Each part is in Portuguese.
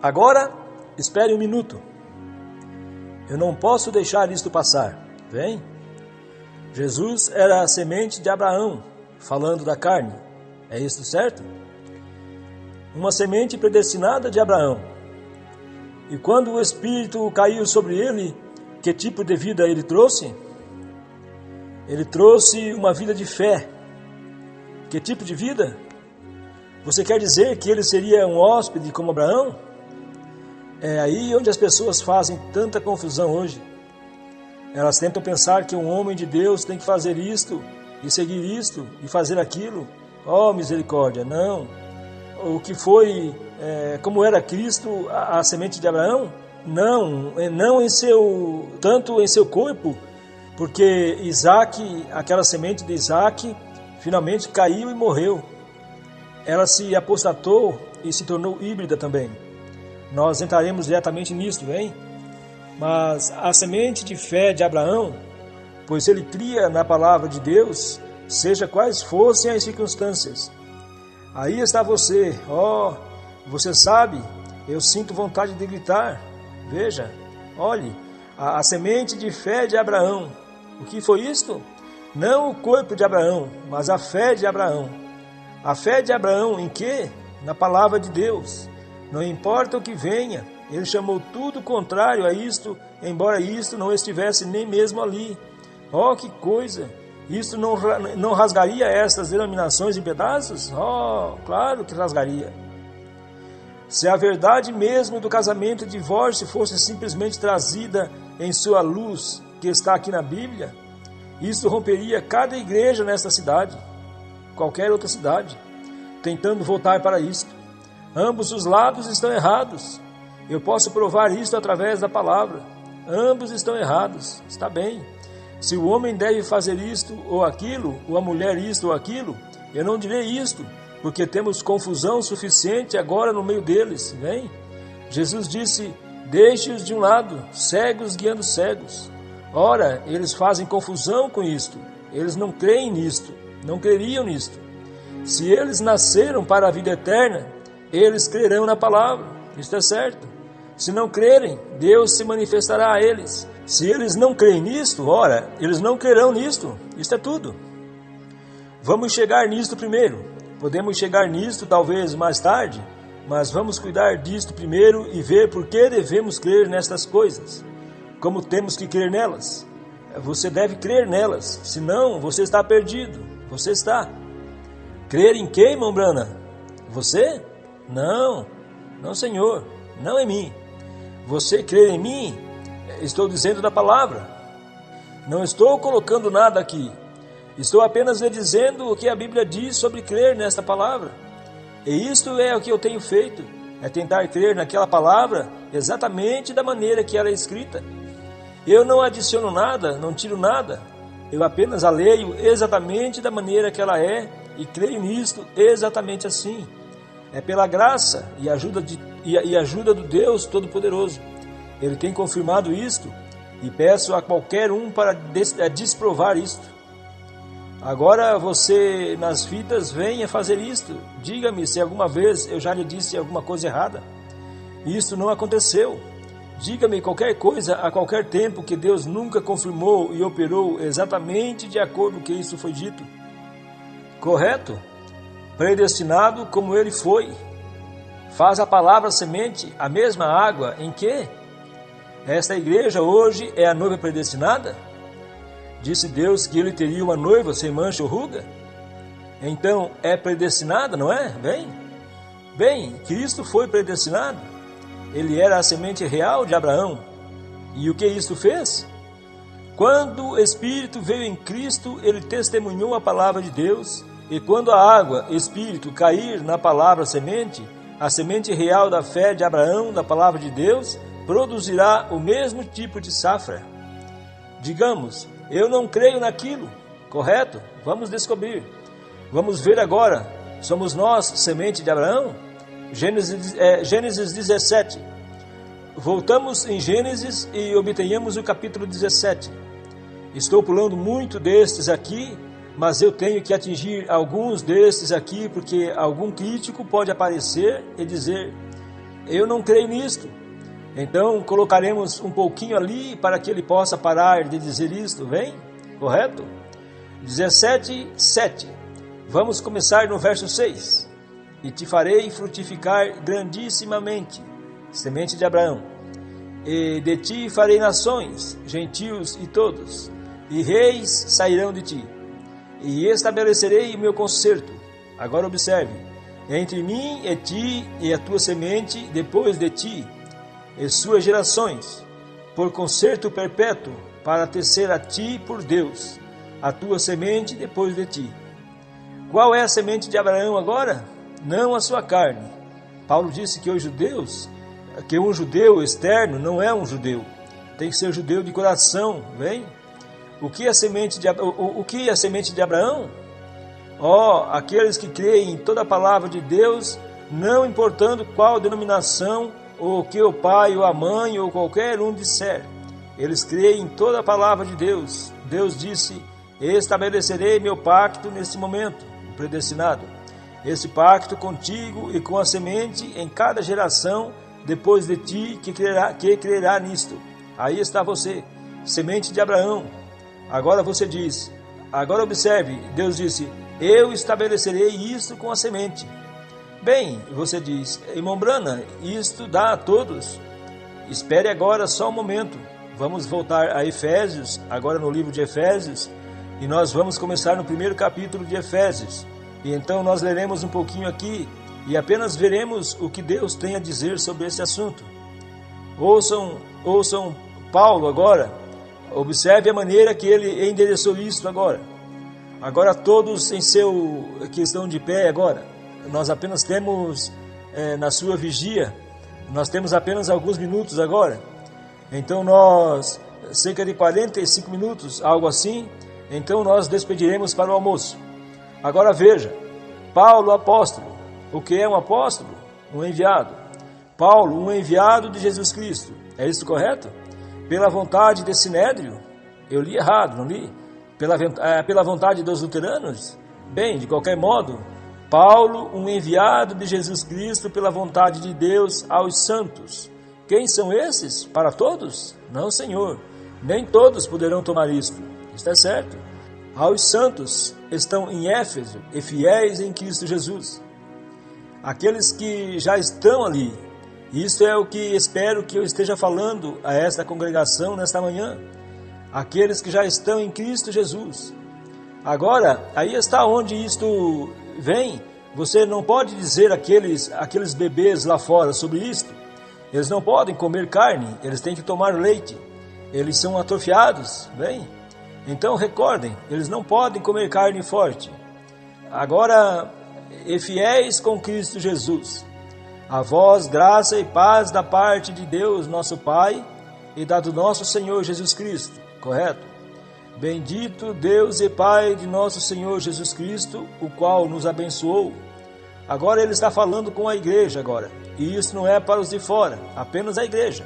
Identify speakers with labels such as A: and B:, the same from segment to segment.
A: Agora, espere um minuto. Eu não posso deixar isto passar. Vem. Jesus era a semente de Abraão, falando da carne. É isso certo? Uma semente predestinada de Abraão. E quando o Espírito caiu sobre ele, que tipo de vida ele trouxe? Ele trouxe uma vida de fé. Que tipo de vida? Você quer dizer que ele seria um hóspede como Abraão? É aí onde as pessoas fazem tanta confusão hoje. Elas tentam pensar que um homem de Deus tem que fazer isto, e seguir isto, e fazer aquilo. Oh, misericórdia, não. O que foi, como era Cristo, a semente de Abraão? Não tanto em seu corpo, porque Isaac, aquela semente de Isaac, finalmente caiu e morreu. Ela se apostatou e se tornou híbrida também. Nós entraremos diretamente nisto, hein? Mas a semente de fé de Abraão, pois ele cria na palavra de Deus, seja quais fossem as circunstâncias. Aí está você, você sabe, eu sinto vontade de gritar. Veja, olhe, a semente de fé de Abraão. O que foi isto? Não o corpo de Abraão, mas a fé de Abraão. A fé de Abraão em quê? Na palavra de Deus. Não importa o que venha, ele chamou tudo contrário a isto, embora isto não estivesse nem mesmo ali. Oh, que coisa! Isto não rasgaria estas denominações em pedaços? Oh, claro que rasgaria. Se a verdade mesmo do casamento e divórcio fosse simplesmente trazida em sua luz, que está aqui na Bíblia, isso romperia cada igreja nesta cidade, qualquer outra cidade, tentando voltar para isto. Ambos os lados estão errados. Eu posso provar isto através da palavra. Ambos estão errados. Está bem. Se o homem deve fazer isto ou aquilo, ou a mulher isto ou aquilo, eu não direi isto, porque temos confusão suficiente agora no meio deles. Vem. Jesus disse, deixe-os de um lado, cegos guiando cegos. Ora, eles fazem confusão com isto. Eles não creem nisto, não creriam nisto. Se eles nasceram para a vida eterna, eles crerão na palavra. Isto é certo. Se não crerem, Deus se manifestará a eles. Se eles não creem nisto, ora, eles não crerão nisto. Isto é tudo. Vamos chegar nisto primeiro. Podemos chegar nisto talvez mais tarde, mas vamos cuidar disto primeiro e ver por que devemos crer nestas coisas. Como temos que crer nelas. Você deve crer nelas, senão você está perdido. Você está. Crer em quem, irmão Brana? Você? Não, Senhor, não em mim. Você crer em mim? Estou dizendo da palavra. Não estou colocando nada aqui. Estou apenas lhe dizendo o que a Bíblia diz sobre crer nesta palavra. E isto é o que eu tenho feito. É tentar crer naquela palavra exatamente da maneira que ela é escrita. Eu não adiciono nada, não tiro nada. Eu apenas a leio exatamente da maneira que ela é e creio nisto exatamente assim. É pela graça e ajuda do Deus Todo-Poderoso. Ele tem confirmado isto e peço a qualquer um para desprovar isto. Agora você nas fitas venha fazer isto. Diga-me se alguma vez eu já lhe disse alguma coisa errada. Isso não aconteceu. Diga-me qualquer coisa a qualquer tempo que Deus nunca confirmou e operou exatamente de acordo com que isso foi dito. Correto? Predestinado como ele foi. Faz a palavra semente a mesma água em que? Esta igreja hoje é a noiva predestinada? Disse Deus que ele teria uma noiva sem mancha ou ruga? Então é predestinada, não é? Bem, Cristo foi predestinado. Ele era a semente real de Abraão. E o que isto fez? Quando o Espírito veio em Cristo, ele testemunhou a palavra de Deus. E quando a água, Espírito, cair na palavra semente, a semente real da fé de Abraão, da palavra de Deus, produzirá o mesmo tipo de safra. Digamos, eu não creio naquilo, correto? Vamos descobrir. Vamos ver agora. Somos nós semente de Abraão? Gênesis 17. Voltamos em Gênesis e obtenhamos o capítulo 17. Estou pulando muito destes aqui, mas eu tenho que atingir alguns destes aqui, porque algum crítico pode aparecer e dizer: eu não creio nisto. Então colocaremos um pouquinho ali para que ele possa parar de dizer isto, vem? Correto? 17:7. Vamos começar no verso 6. E te farei frutificar grandissimamente, semente de Abraão. E de ti farei nações, gentios e todos, e reis sairão de ti. E estabelecerei o meu concerto. Agora observe, entre mim e ti e a tua semente depois de ti, e suas gerações, por concerto perpétuo, para tecer a ti por Deus, a tua semente depois de ti. Qual é a semente de Abraão agora? Não a sua carne. Paulo disse que os judeus, que um judeu externo não é um judeu, tem que ser judeu de coração, vem? O que é a semente de Abraão? Aqueles que creem em toda a palavra de Deus, não importando qual denominação, ou o que o pai ou a mãe ou qualquer um disser. Eles creem em toda a palavra de Deus. Deus disse: estabelecerei meu pacto neste momento, predestinado. Esse pacto contigo e com a semente em cada geração depois de ti que crerá nisto. Aí está você, semente de Abraão. Agora você diz, agora observe, Deus disse: eu estabelecerei isto com a semente. Bem, você diz, irmão Brana, isto dá a todos. Espere agora só um momento. Vamos voltar a Efésios, agora no livro de Efésios, e nós vamos começar no primeiro capítulo de Efésios. E então nós leremos um pouquinho aqui e apenas veremos o que Deus tem a dizer sobre esse assunto. Ouçam Paulo agora. Observe a maneira que ele endereçou isto agora. Agora todos em seu que estão de pé agora. Nós apenas temos na sua vigia, nós temos apenas alguns minutos agora. Então nós, cerca de 45 minutos, algo assim, então nós despediremos para o almoço. Agora veja, Paulo apóstolo. O que é um apóstolo? Um enviado. Paulo, um enviado de Jesus Cristo. É isso correto? Pela vontade de Sinédrio? Eu li errado, não li? Pela vontade dos luteranos? Bem, de qualquer modo, Paulo, um enviado de Jesus Cristo pela vontade de Deus aos santos. Quem são esses? Para todos? Não, Senhor. Nem todos poderão tomar isto. Está certo. Aos santos estão em Éfeso e fiéis em Cristo Jesus. Aqueles que já estão ali. Isto é o que espero que eu esteja falando a esta congregação nesta manhã. Aqueles que já estão em Cristo Jesus. Agora, aí está onde isto vem. Você não pode dizer aqueles bebês lá fora sobre isto. Eles não podem comer carne, eles têm que tomar leite. Eles são atrofiados, bem? Então recordem, eles não podem comer carne forte. Agora, e fiéis com Cristo Jesus. A vós graça e paz da parte de Deus, nosso Pai, e da do nosso Senhor Jesus Cristo. Correto? Bendito Deus e Pai de nosso Senhor Jesus Cristo, o qual nos abençoou. Agora ele está falando com a igreja agora. E isso não é para os de fora, apenas a igreja.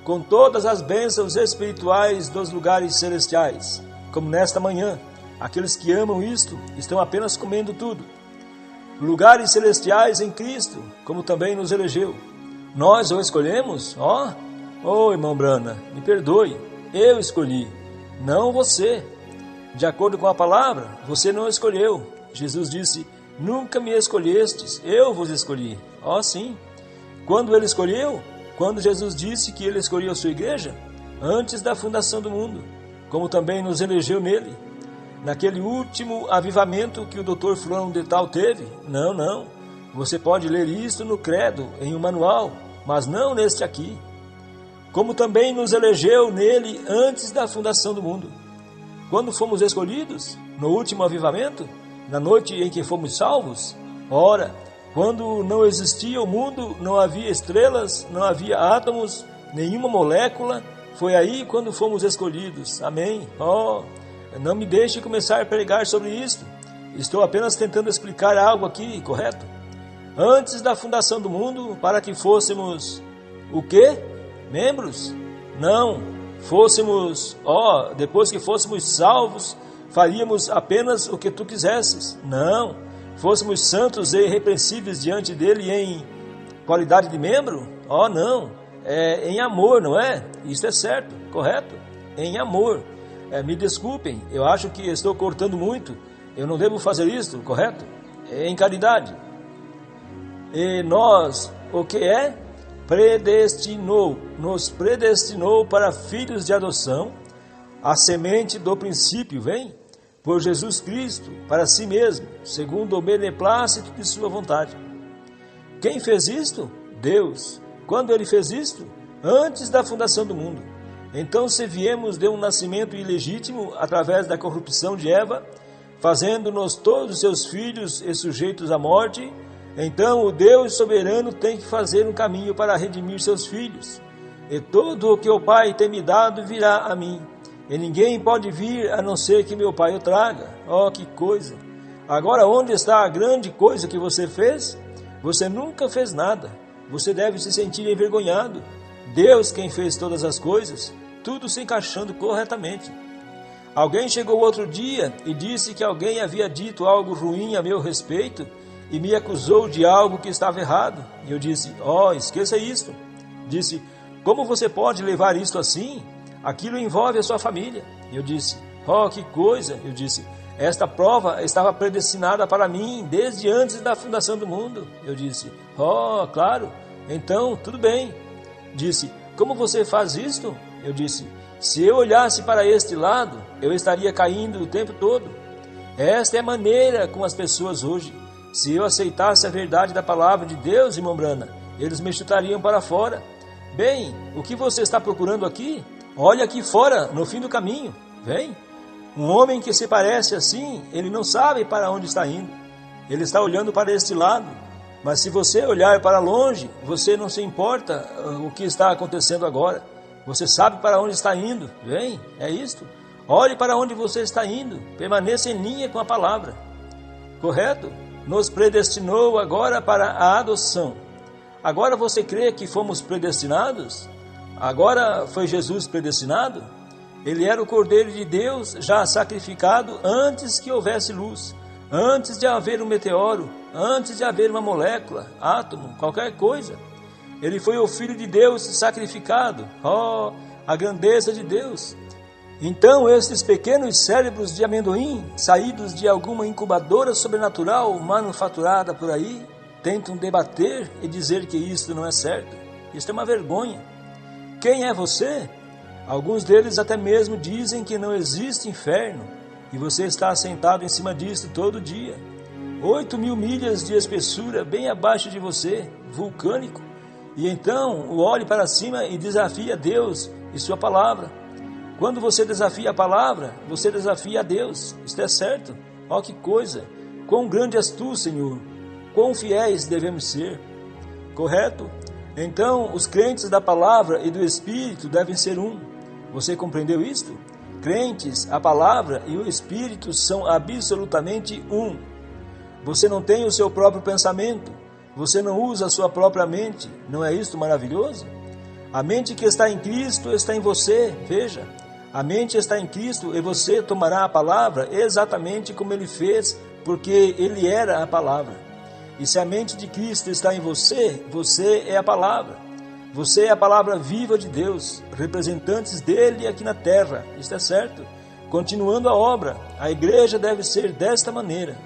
A: Com todas as bênçãos espirituais dos lugares celestiais. Como nesta manhã, aqueles que amam isto estão apenas comendo tudo. Lugares celestiais em Cristo, como também nos elegeu. Nós o escolhemos? Irmão Brana, me perdoe, eu escolhi, não você. De acordo com a palavra, você não escolheu. Jesus disse: nunca me escolhestes, eu vos escolhi. Sim. Quando ele escolheu? Quando Jesus disse que ele escolheu a sua igreja? Antes da fundação do mundo, como também nos elegeu nele. Naquele último avivamento que o Dr. Fulano de Tal teve? Não. Você pode ler isso no credo, em um manual, mas não neste aqui. Como também nos elegeu nele antes da fundação do mundo. Quando fomos escolhidos? No último avivamento? Na noite em que fomos salvos? Ora, quando não existia o mundo, não havia estrelas, não havia átomos, nenhuma molécula, foi aí quando fomos escolhidos. Amém? Não me deixe começar a pregar sobre isto. Estou apenas tentando explicar algo aqui, correto? Antes da fundação do mundo, para que fôssemos o quê? Membros? Não, fôssemos, depois que fôssemos salvos, faríamos apenas o que tu quisesses. Não, fôssemos santos e irrepreensíveis diante dele qualidade de membro? Oh, não, é em amor, não é? Isso é certo, correto? Em amor. Me desculpem, eu acho que estou cortando muito, eu não devo fazer isso, correto? É em caridade. E nós, o que é? Nos predestinou para filhos de adoção, a semente do princípio, vem? Por Jesus Cristo, para si mesmo, segundo o beneplácito de sua vontade. Quem fez isto? Deus. Quando ele fez isto? Antes da fundação do mundo. Então, se viemos de um nascimento ilegítimo, através da corrupção de Eva, fazendo-nos todos seus filhos e sujeitos à morte, então o Deus soberano tem que fazer um caminho para redimir seus filhos. E todo o que o Pai tem me dado virá a mim. E ninguém pode vir a não ser que meu Pai o traga. Oh, que coisa! Agora, onde está a grande coisa que você fez? Você nunca fez nada. Você deve se sentir envergonhado. Deus quem fez todas as coisas, tudo se encaixando corretamente. Alguém chegou outro dia e disse que alguém havia dito algo ruim a meu respeito e me acusou de algo que estava errado. E eu disse, esqueça isto. Disse, como você pode levar isto assim? Aquilo envolve a sua família. E eu disse, que coisa. Eu disse, esta prova estava predestinada para mim desde antes da fundação do mundo. Eu disse, claro, então tudo bem. Disse, como você faz isto? Eu disse, se eu olhasse para este lado, eu estaria caindo o tempo todo. Esta é a maneira com as pessoas hoje. Se eu aceitasse a verdade da palavra de Deus, irmão Brana, eles me chutariam para fora. Bem, o que você está procurando aqui? Olha aqui fora, no fim do caminho. Vem. Um homem que se parece assim, ele não sabe para onde está indo. Ele está olhando para este lado. Mas se você olhar para longe, você não se importa o que está acontecendo agora. Você sabe para onde está indo. Vem, é isto. Olhe para onde você está indo. Permaneça em linha com a palavra. Correto? Nos predestinou agora para a adoção. Agora você crê que fomos predestinados? Agora foi Jesus predestinado? Ele era o Cordeiro de Deus já sacrificado antes que houvesse luz, antes de haver um meteoro, antes de haver uma molécula, átomo, qualquer coisa. Ele foi o Filho de Deus sacrificado. A grandeza de Deus! Então estes pequenos cérebros de amendoim, saídos de alguma incubadora sobrenatural manufaturada por aí, tentam debater e dizer que isto não é certo. Isto é uma vergonha. Quem é você? Alguns deles até mesmo dizem que não existe inferno, e você está assentado em cima disto todo dia. 8.000 milhas de espessura bem abaixo de você, vulcânico. E então olhe para cima e desafia Deus e sua palavra. Quando você desafia a palavra, você desafia a Deus. Isto é certo? Que coisa! Quão grande és tu, Senhor! Quão fiéis devemos ser! Correto? Então, os crentes da palavra e do Espírito devem ser um. Você compreendeu isto? Crentes, a palavra e o Espírito são absolutamente um. Você não tem o seu próprio pensamento. Você não usa a sua própria mente. Não é isto maravilhoso? A mente que está em Cristo está em você. Veja, a mente está em Cristo e você tomará a palavra exatamente como Ele fez, porque Ele era a palavra. E se a mente de Cristo está em você, você é a palavra. Você é a palavra viva de Deus, representantes dele aqui na terra. Isto é certo. Continuando a obra, a igreja deve ser desta maneira.